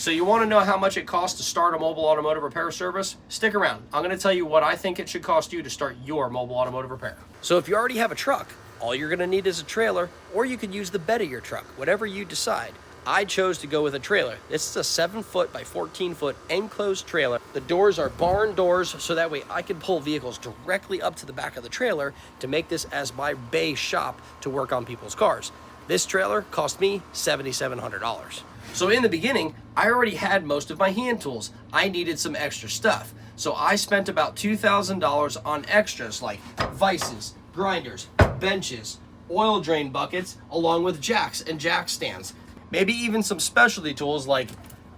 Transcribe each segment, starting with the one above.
So you want to know how much it costs to start a mobile automotive repair service? Stick around. I'm going to tell you what I think it should cost you to start your mobile automotive repair. So if you already have a truck, all you're going to need is a trailer, or you could use the bed of your truck, whatever you decide. I chose to go with a trailer. This is a 7-foot by 14-foot enclosed trailer. The doors are barn doors, so that way I can pull vehicles directly up to the back of the trailer to make this as my bay shop to work on people's cars. This trailer cost me $7,700. So in the beginning, I already had most of my hand tools. I needed some extra stuff. So I spent about $2,000 on extras like vices, grinders, benches, oil drain buckets, along with jacks and jack stands. Maybe even some specialty tools like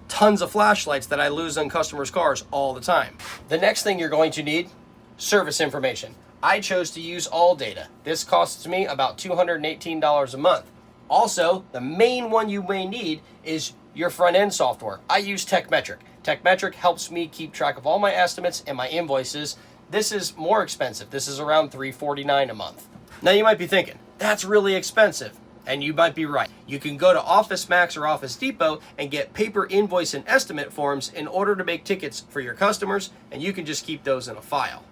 tons of flashlights that I lose on customers' cars all the time. The next thing you're going to need, service information. I chose to use AllData. This costs me about $218 a month. Also, the main one you may need is your front-end software. I use TechMetric. TechMetric helps me keep track of all my estimates and my invoices. This is more expensive. This is around $349 a month. Now you might be thinking, that's really expensive. And you might be right. You can go to Office Max or Office Depot and get paper invoice and estimate forms in order to make tickets for your customers, and you can just keep those in a file.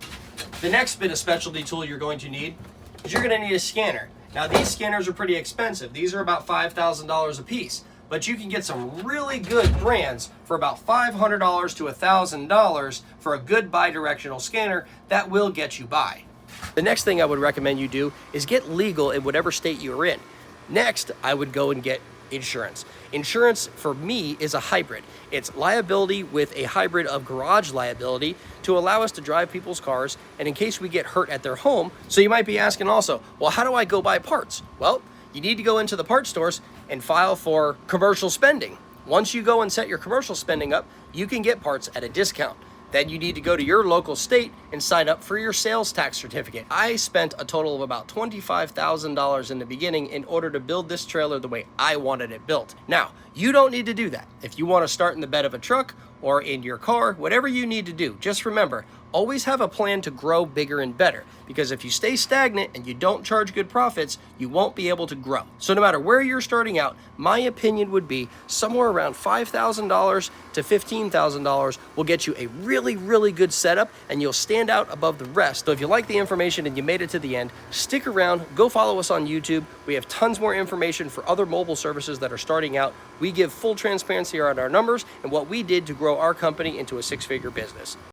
The next bit of specialty tool you're going to need is you're going to need a scanner. Now these scanners are pretty expensive. These are about $5,000 a piece, but you can get some really good brands for about $500 to $1,000 for a good bi-directional scanner that will get you by. The next thing I would recommend you do is get legal in whatever state you're in. Next, I would go and get insurance. Insurance for me is a hybrid. It's liability with a hybrid of garage liability to allow us to drive people's cars and in case we get hurt at their home. So you might be asking also, well, how do I go buy parts? Well, you need to go into the parts stores and file for commercial spending. Once you go and set your commercial spending up, you can get parts at a discount. Then you need to go to your local state and sign up for your sales tax certificate. I spent a total of about $25,000 in the beginning in order to build this trailer the way I wanted it built. Now, you don't need to do that. If you want to start in the bed of a truck or in your car, whatever you need to do, just remember, always have a plan to grow bigger and better, because if you stay stagnant and you don't charge good profits, you won't be able to grow. So no matter where you're starting out, my opinion would be somewhere around $5,000 to $15,000 will get you a really, really good setup and you'll stand out above the rest. So if you like the information and you made it to the end, stick around, go follow us on YouTube. We have tons more information for other mobile services that are starting out. We give full transparency on our numbers and what we did to grow our company into a 6-figure business.